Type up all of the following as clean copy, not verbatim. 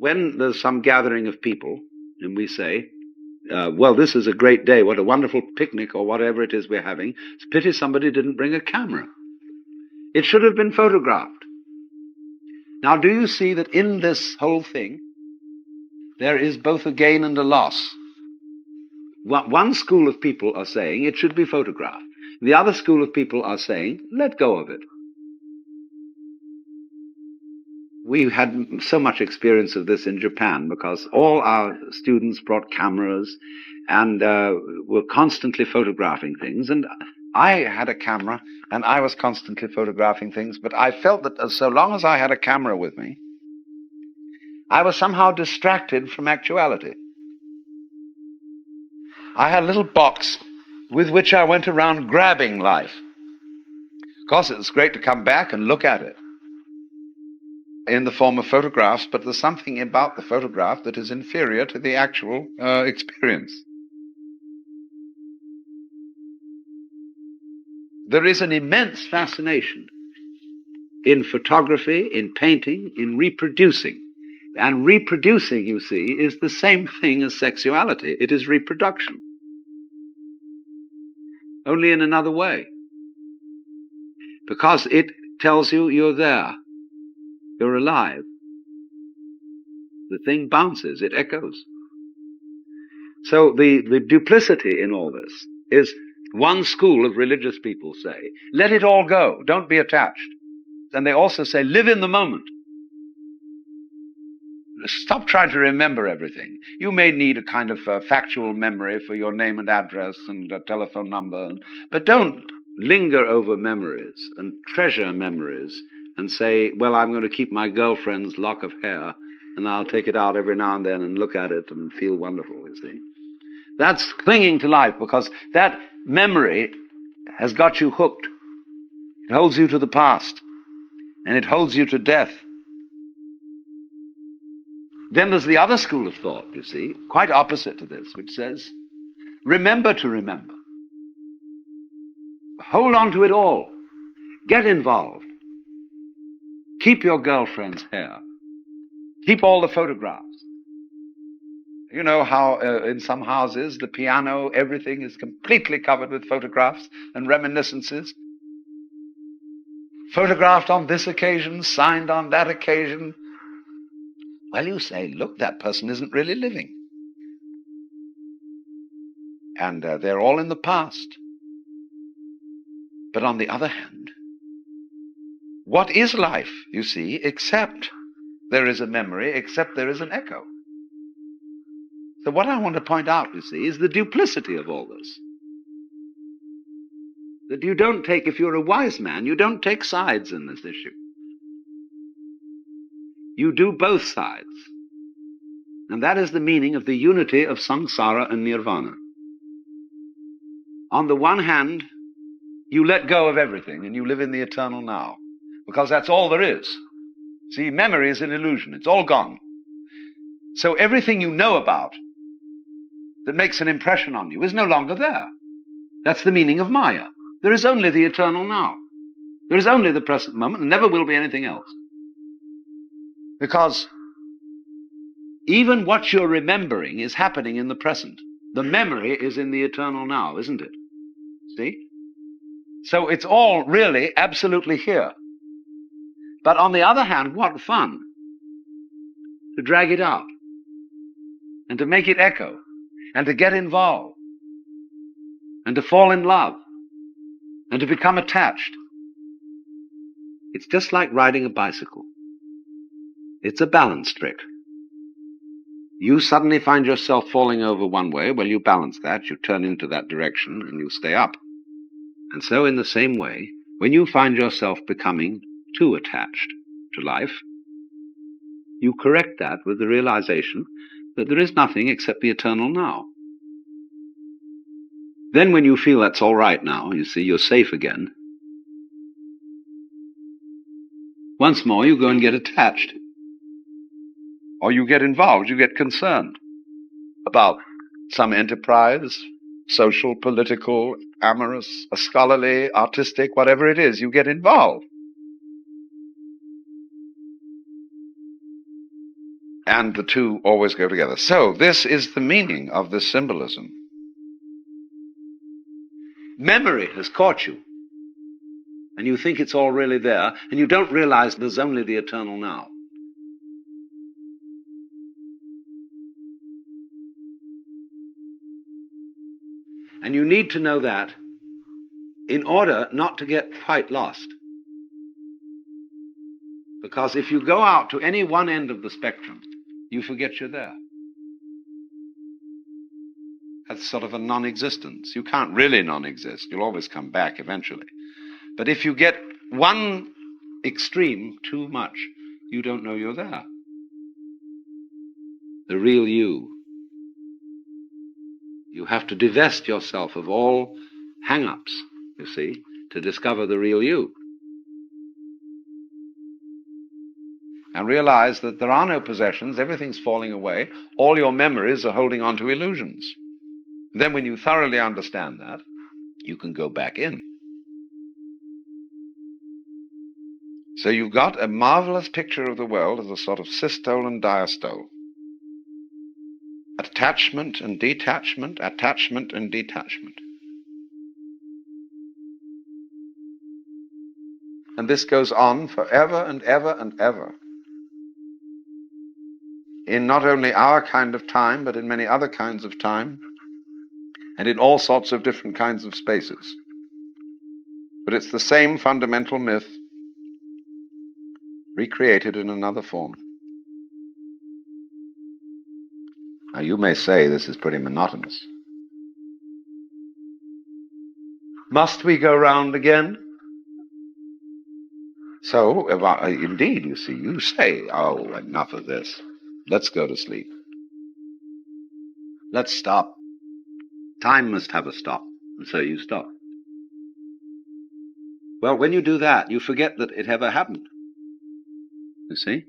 when there's some gathering of people and we say, well, this is a great day, what a wonderful picnic or whatever it is we're having, it's a pity somebody didn't bring a camera. It should have been photographed. Now, do you see that in this whole thing, there is both a gain and a loss? One school of people are saying it should be photographed. The other school of people are saying, let go of it. We had so much experience of this in Japan because all our students brought cameras and were constantly photographing things. And I had a camera and I was constantly photographing things, but I felt that so long as I had a camera with me, I was somehow distracted from actuality. I had a little box with which I went around grabbing life. Of course, it was great to come back and look at it in the form of photographs, but there's something about the photograph that is inferior to the actual experience. There is an immense fascination in photography, in painting, in reproducing. And reproducing, you see, is the same thing as sexuality. It is reproduction, only in another way. Because it tells you you're there, you're alive. The thing bounces, it echoes. So the duplicity in all this is one school of religious people say, let it all go, don't be attached. And they also say, live in the moment. Stop trying to remember everything. You may need a kind of factual memory for your name and address and a telephone number, but don't linger over memories and treasure memories and say, well, I'm going to keep my girlfriend's lock of hair and I'll take it out every now and then and look at it and feel wonderful, you see. That's clinging to life because that memory has got you hooked. It holds you to the past and it holds you to death. Then there's the other school of thought, you see, quite opposite to this, which says, remember to remember. Hold on to it all. Get involved. Keep your girlfriend's hair. Keep all the photographs. You know how in some houses, the piano, everything is completely covered with photographs and reminiscences. Photographed on this occasion, signed on that occasion. Well, you say, look, that person isn't really living. And they're all in the past. But on the other hand, what is life, you see, except there is a memory, except there is an echo? So what I want to point out, you see, is the duplicity of all this. That you don't take, if you're a wise man, you don't take sides in this issue. You do both sides. And that is the meaning of the unity of samsara and nirvana. On the one hand, you let go of everything and you live in the eternal now, because that's all there is. See, memory is an illusion. It's all gone. So everything you know about that makes an impression on you is no longer there. That's the meaning of Maya. There is only the eternal now. There is only the present moment and never will be anything else. Because even what you're remembering is happening in the present. The memory is in the eternal now, isn't it? See? So it's all really absolutely here. But on the other hand, what fun to drag it out and to make it echo and to get involved and to fall in love and to become attached. It's just like riding a bicycle. It's a balance trick. You suddenly find yourself falling over one way. Well, you balance that, you turn into that direction, and you stay up. And so in the same way, when you find yourself becoming too attached to life, you correct that with the realization that there is nothing except the eternal now. Then when you feel that's all right now, you see, you're safe again, once more you go and get attached. Or you get involved, you get concerned about some enterprise, social, political, amorous, scholarly, artistic, whatever it is, you get involved. And the two always go together. So this is the meaning of this symbolism. Memory has caught you, and you think it's all really there, and you don't realize there's only the eternal now. And you need to know that in order not to get quite lost. Because if you go out to any one end of the spectrum, you forget you're there. That's sort of a non-existence. You can't really non-exist. You'll always come back eventually. But if you get one extreme too much, you don't know you're there. The real you. You have to divest yourself of all hang-ups, you see, to discover the real you. And realize that there are no possessions, everything's falling away, all your memories are holding on to illusions. Then when you thoroughly understand that, you can go back in. So you've got a marvelous picture of the world as a sort of systole and diastole. Attachment and detachment, attachment and detachment. And this goes on forever and ever and ever. In not only our kind of time, but in many other kinds of time, and in all sorts of different kinds of spaces. But it's the same fundamental myth, recreated in another form. Now you may say this is pretty monotonous. Must we go round again? So, indeed, you see, you say, oh, enough of this. Let's go to sleep. Let's stop. Time must have a stop, and so you stop. Well, when you do that, you forget that it ever happened. You see?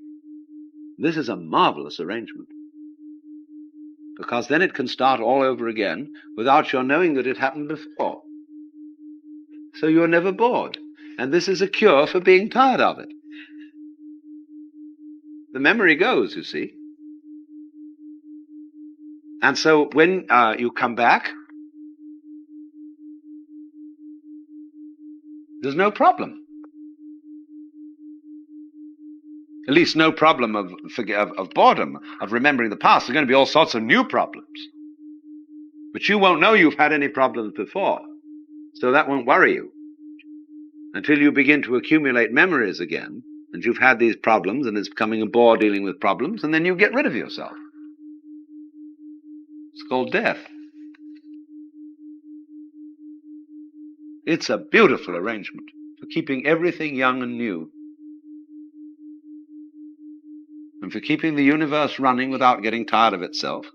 This is a marvelous arrangement. Because then it can start all over again without your knowing that it happened before. So you're never bored. And this is a cure for being tired of it. The memory goes, you see. And so when you come back, there's no problem. At least no problem of boredom, of remembering the past. There are going to be all sorts of new problems. But you won't know you've had any problems before. So that won't worry you. Until you begin to accumulate memories again, and you've had these problems, and it's becoming a bore dealing with problems, and then you get rid of yourself. It's called death. It's a beautiful arrangement for keeping everything young and new. And for keeping the universe running without getting tired of itself.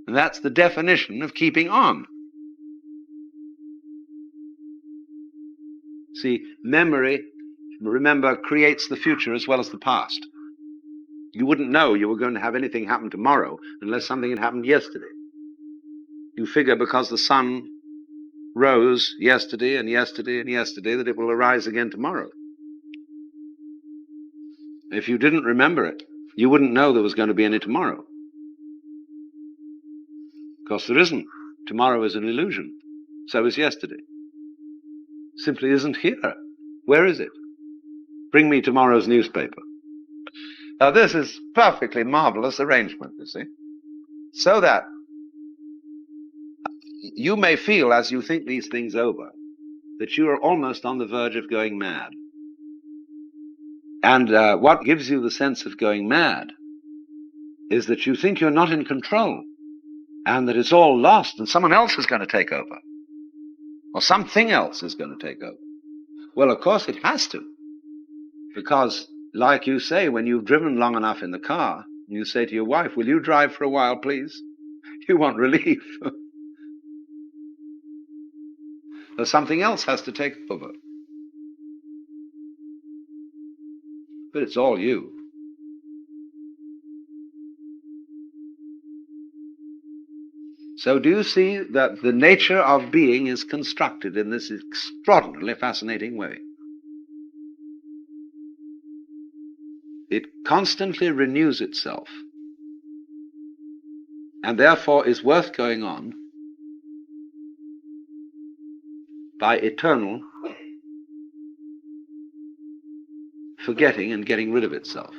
And that's the definition of keeping on. See, memory, remember, creates the future as well as the past. You wouldn't know you were going to have anything happen tomorrow unless something had happened yesterday. You figure because the sun rose yesterday and yesterday and yesterday that it will arise again tomorrow. If you didn't remember it, you wouldn't know there was going to be any tomorrow. Because there isn't. Tomorrow is an illusion. So is yesterday. Simply isn't here. Where is it? Bring me tomorrow's newspaper. Now this is perfectly marvelous arrangement, you see. So that you may feel as you think these things over that you are almost on the verge of going mad. And what gives you the sense of going mad is that you think you're not in control and that it's all lost and someone else is going to take over. Or something else is going to take over. Well, of course it has to. Because, like you say, when you've driven long enough in the car, you say to your wife, will you drive for a while, please? You want relief. So something else has to take over. But it's all you. So do you see that the nature of being is constructed in this extraordinarily fascinating way? It constantly renews itself and therefore is worth going on by eternal forgetting and getting rid of itself.